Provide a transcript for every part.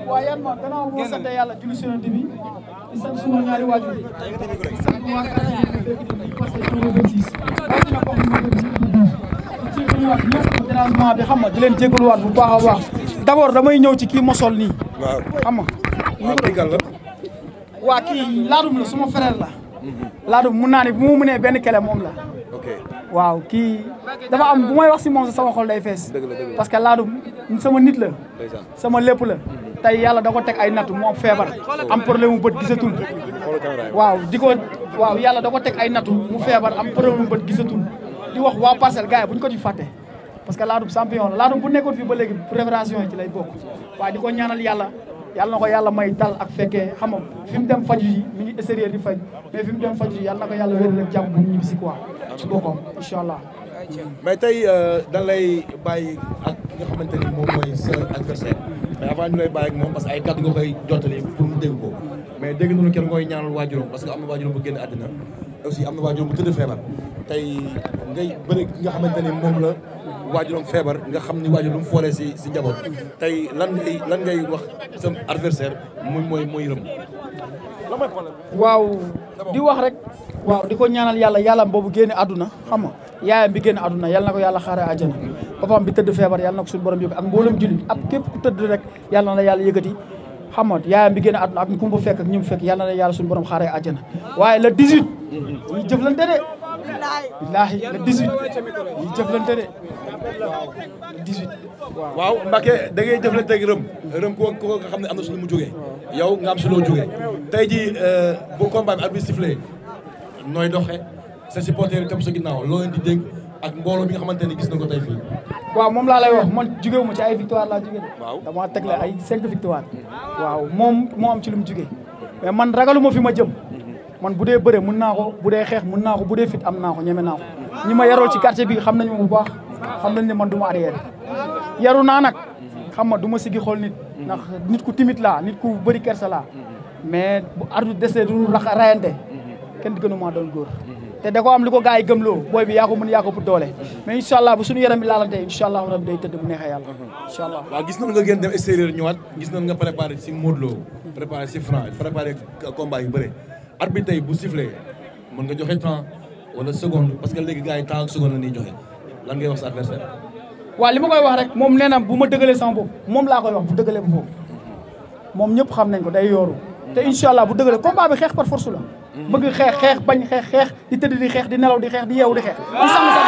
waaye yan ma gannaaw boo sant yàlla julli si yonent bi di sant suma ñaari waajur sant waa parce que 26 rawatina comme ci ñu wax ñëpp dérangement bi xam nga di leen jégaluwaat bu baax a baax d'abord damay ñëw ci kii ma sol nii waaw xam nga waa kii laadum la suma frère la laadum mun naa ne bu mu mënee benn kele moom la waaw kii dafa am bu may wax si moom sama xol day fees parce que laadum sama nit la sama lépp la tey yàlla da ko teg ay nattu mu am feebar am problème mu bët gisatul waaw waaw yàlla da ko teg ay nattu mu feebar am problème mu bët gisatul di wax waa parcelle gars yi bu ñu ko ci fàtte parce que laadum champion la laadum bu nekkoon fii ba léegi préparation yi ci lay bokk waaye di ko ñaanal yàlla na ko yàlla may dal ak fekkee xam nga fi mu dem faju yi mi ngi extérieur di faj mais fi mu dem faju yi yàlla na ko yàlla wér rek jàmm bu ñu ñibbi si quoi ci boppam incha allah mais tey dañ lay bàyyi ak ki nga xamante ni moom mooy sa adversaire mais avant ñu lay bàyyi ak moom parce que ay kàddu nga koy jottali pour mu dégg ko mais dégg nañu kenn mooy ñaanal waajuram parce que am na waajuram bu génn àddina aussi am na waajuram bu tëdd feebar tey ngay bëri ki nga xamante ni moom la waajuram feebar nga xam ni waajur lu mu foolee si njaboot tey lan ngay wax sa adversaire mooy rëm waaw di wax rek waaw di ko ñaanal yàlla boobu génne àdduna xam nga yaayam bi génn àdduna yàlla na ko yàlla xaare àjjana papaam bi tëdd feebar yàlla na ko suñu borom yëkkati ak mboolem jullit ak képp ku tëdd rek yàlla na la yàlla yëkkati xam nga yaayam bi génn àdduna ak ku mu fekk ak ñi mu fekk yàlla na la yàlla suñu borom xaare àjjana waaye le 18 ñu jëflante de billaahi le 18 ñu jëflante de waaw le 18 waaw Mbacke da ngay jëflante ak rëm ko nga xam ne am na suñu mu jógee yow nga am si loo jógee tey ji bu combat bi arbitre sifflé nooy doxee sa supporter yi tam sa ginnaaw loo leen di dégg ak mbooloo bi nga xamante ni gis na ko tey fii waaw moom laa lay wax man jógewu ma ci ay victoire laa jóge waaw dama tegle ay 5 victoire waaw moom moo am ci lu mu jógee mais man ragaluma fi ma jëm man bu dee bëre mën naa ko bu dee xeex mën naa ko bu dee fit am naa ko ñeme naa ko ñi ma yarool ci quartier bi xam nañu ma bu baax xam nañ ne man du ma arrière yaru naa nag xam nga du ma sigi xool nit ndax nit ku timide laa nit ku bëri kersa laa mais bu ardu desee du rayante kenn gënu maa doon góor te da ko am li ko gars yi gëmloo booy bi yaa ko mën yaa ko bu doole mais incha allah bu suñu yaram bi laalante incha allah rabbi day tëdd bu neexee yàlla incha allah waaw gis nañ nga gën dem extérieur ñëwaat gis nañ nga préparé si Modou Lo préparé si Franc préparé combat yu bëre arbitre tey bu sifflé mën nga joxe temps wala seconde parce que léegi gars yi temps ak seconde la ñuy joxe lan ngay wax sa adversaire waaw li ma koy wax rek moom nee na bu ma dëgalee sama bopp moom laa koy wax bu dëgalee bu bopp moom ñëpp xam nañ ko day yooru te incha allah bu dëgalee combat bi xeex par force la bëgg xeex bañ xeex di tëdd di xeex di nelaw di xeex di yeewu di xeex di sàmm sa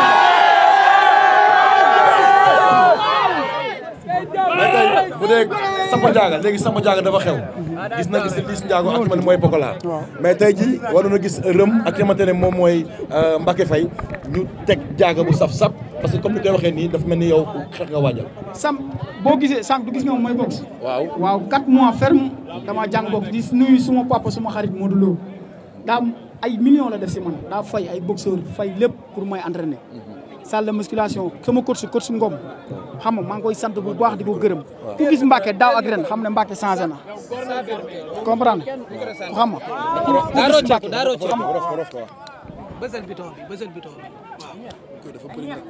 bu dee Samba Ndiaga léegi Samba Ndiaga dafa xew gis na gis Liss Ndiago ak man mooy Pokola mais tey ji waroon na gis rëm ak ki xamante ne moom mooy Mbacke Faye ñu teg Ndiaga bu saf-saf parce que comme ni koy waxee nii dafa mel ni yow xeex nga waajal sam boo gisee sànq du gis nga moom mooy boxe waaw 4 mois ferme dama jàng boxe di nuyu suma papa suma xarit Modou Lo daa ay millions la def si man daa fay ay boxeur fay lépp pour may entraîner salle de musculation sama coach Ngom xam nga maa ngi koy sant bu baax di ko gërëm ku gis Mbacke daaw ak ren xam ne Mbacke changé na comprendre xam nga ku gis Mbacke xam nga bësal bitoon bi dafa bëri nag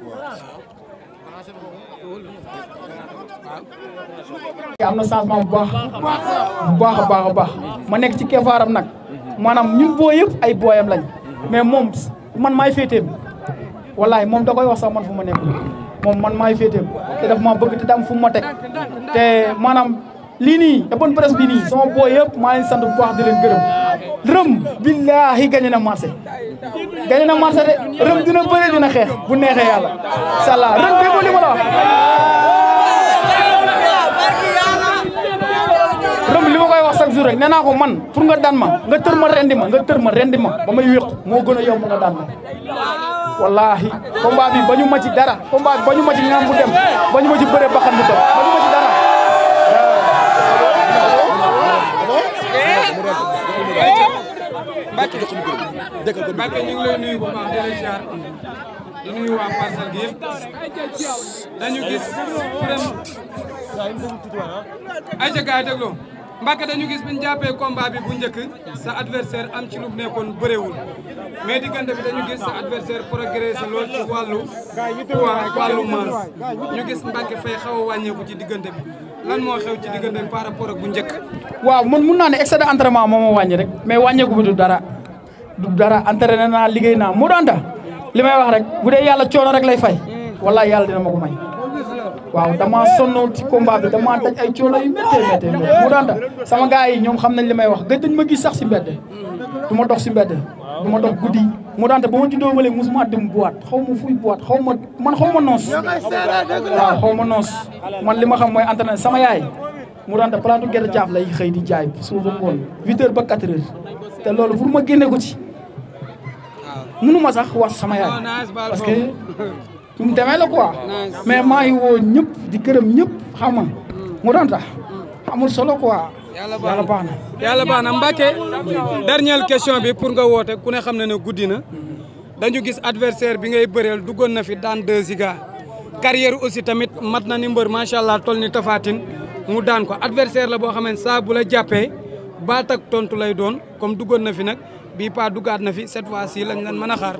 am na changement bu baax a baax ma nekk ci keefaaram nag maanaam ñun boo yëpp ay booyam lañ mais moom man maay féeteem wallahi moom da koy wax sax man fu ma nekk moom man maay féeteem te daf ma bëgg te dam fu ma teg te maanaam lii nii open presse bi nii sama booy yëpp maa leen sant bu baax di leen gërëm rëm billahi gagné na marché de rëm dina bëre dina xeex bu neexee yàlla inshallah rëm déggoo li ma la wax rëm li ma koy wax chaque jour rek nee naa ko man pour nga daan ma nga tër ma rendi ma ba may wéqu moo gën a yomb nga daan ma wallahi combat bi bañu ma ci dara combat bi bañu ma ci ñaam bu dem bañu ma ci bëre baxan bu toog bañu ma ci dara Mbacke ñu ngi lay nuyu bu baax di la ziar di nuyu waa Parcelles gi yëpp dañu gis ayca gars yi dégloo Mbacke dañu gis bi ñu jàppee combat bi bu njëkk sa adversaire am ci lu nekkoon bëreewul mais diggante bi dañu gis sa adversaire progressé lool ci wàllu poids wàllu masse ñu gis Mbacke Faye xaw a wàññeeku ci diggante bi lan moo xew ci diggante par rapport ak bu njëkk. waaw man mun naa ne excès d'entraînement moo ma wàññi rek mais wàññeeku bi du dara entraîné naa liggéey naa mu doon li may wax rek bu dee yàlla coono rek lay fay wallahi yàlla dina ma ko may. waaw dama sonn ci combat bi dama daj ay coono yu méttee mu doon sama gars yi ñoom xam nañ li may wax gëj dañ ma gis sax si mbedd du ma dox si mbedd du ma dox guddi mu doon ba ma juddoo ba léegi mosuma dem boîte xaw ma fuy boîte xaw ma noos waaw xaw ma noos man li ma xam mooy entraîné sama yaay mu doon plateau gerte jaaf lay xëy di jaay suba ba ngoon 8 heures ba 4 heures te loolu pour ma génne ko ci mënu ma sax wax sama yaay parce que su mu demee la quoi mais maa ngi woo ñëpp di gërëm ñëpp xam nga mu doon tax amul solo quoi. yàlla baax na yàlla baax na Mbacké dernière question bi pour nga woote ku ne xam ne guddi na dañu gis adversaire bi ngay bëreel duggoon na fi daan 2 Ziga carrière aussi tamit mat na ni mbër macha allah toll ni Tapha Tine mu daan ko adversaire la boo xam ne saa bu la jàppee baat ak tontu lay doon comme duggoon na fi nag bii pas duggaat na fi cette fois-ci lañ leen mën a xaar.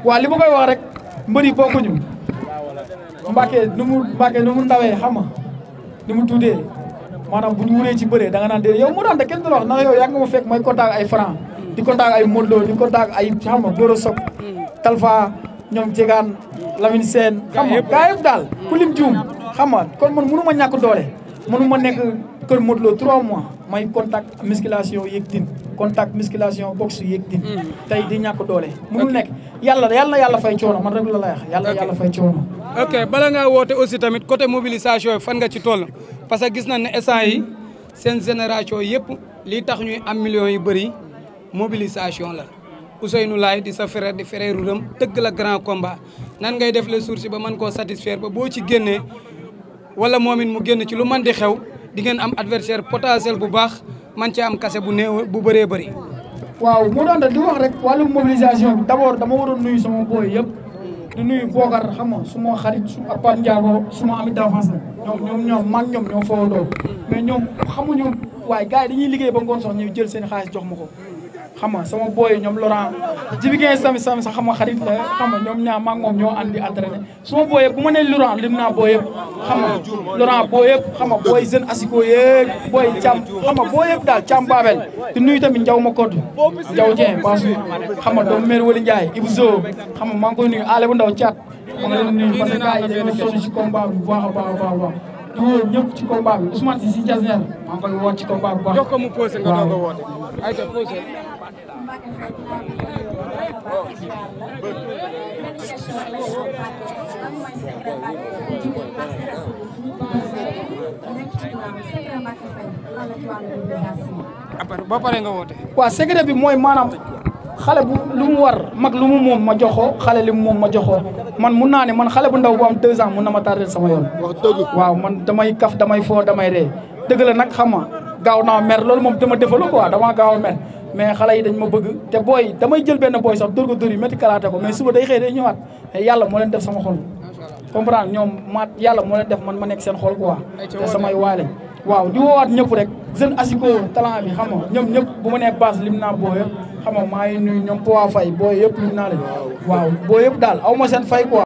waaw li ma koy wax rek mbër yi bokkuñu Mbacké nu mu ndawee xam nga ni mu tuutee maanaam bu ñu wuree ci bëree da nga naan déedéet yow mu daan de kenn du la wax ndax yow yaa nga ma fekk may contact ay Franc di contact ay Modou Lo di contact ay xam nga Goro Sock Talfa ñoom Jegaan Lamine Sène xam nga gaa yëpp daal ku lim juum xam nga kon man mënu ma ñàkk doole mënu ma nekk kër Modou Lo 3 mois may contact musculation yéeg din contact musculation boxe yéeg din tey di ñàkk doole mënul nekk yàlla fay coono man rek la lay wax yàlla fay coono. ok bala ngaa woote aussi tamit côté mobilisation yi fan nga ci toll parce que gis nañ ne instant yi seen génération yëpp lii tax ñuy am millions yu bëri mobilisation la Ousseynou Laye di sa frère di frère Rëm tëgg la grand combat nan ngay def les sources ba mën koo satisfaire ba boo ci génnee wala moom it mu génn ci lu man di xew di ngeen am adversaire potentiel bu baax man ci am kase bu néew bu bëree bëri. waaw mu doon di wax rek wàllum mobilisation bi d'abord dama waroon nuyu sama boy yëpp di nuyu Bokar xam nga suma xarit su ak Pape Ndiago suma ami d'enfance la ñoom ñoo fowandoo mais ñoom xamuñu waaye gars yi dañuy liggéey ba ngoon sax ñu jël seen xaalis jox ma ko xam nga sama boy ñoom Laurent jibigéen sami sax xam nga xarit la xam nga ñoom ñaar maag moom ñoo ànd di entraîné suma boy yëpp bu ma nee Laurent lim naa boy yëpp xam nga Laurent boy yëpp xam nga boy jeune asiko yëpp boy Thiam xam nga boy yëpp daal Thiam Babel di nuyu tamit Ndiaw ma kodd Ndiaw Dieng Basu xam nga doomu maire Wali Ndiaye Ibou Zo xam nga maa ngi koy nuyu ale bu ndaw Thiat ma nga leen nuyu parce que gars yi dañoo sonn ci combat bi bu baax a baax di woo ñëpp ci combat bi Ousmane si Diasner maa ngi koy woo ci combat bu baax jox ko mu posé nga doog a woote ayca posé ba pare nga woote. waaw secret bi mooy maanaam xale bu lu mu war mag lu mu moom ma joxoo xale li mu moom ma joxoo man mun naa ne man xale bu ndaw bu am 2 ans mun na ma tardé sama yoon. wax dëgg waaw man damay kaf damay foo damay ree dëgg la nag xam nga gaaw naa mer loolu moom dama defalu quoi dama gaaw a mer mais xale yi dañ ma bëgg te booy damay jël benn booy sax dóor ko dóor yi métti kalaate ko mais suba day xëy day ñëwaat mais yàlla moo leen def sama xol comprendre ñoom yàlla moo leen def man ma nekk seen xol quoi te samay waale waaw di woowaat ñëpp rek jeune asiko talent bi xam nga ñoom ñëpp bu ma nee base lim naa boo yëpp xam nga maa ngi nuyu ñoom Powa Faye booy yëpp lim naa leen waaw boo yëpp daal aw ma seen fay quoi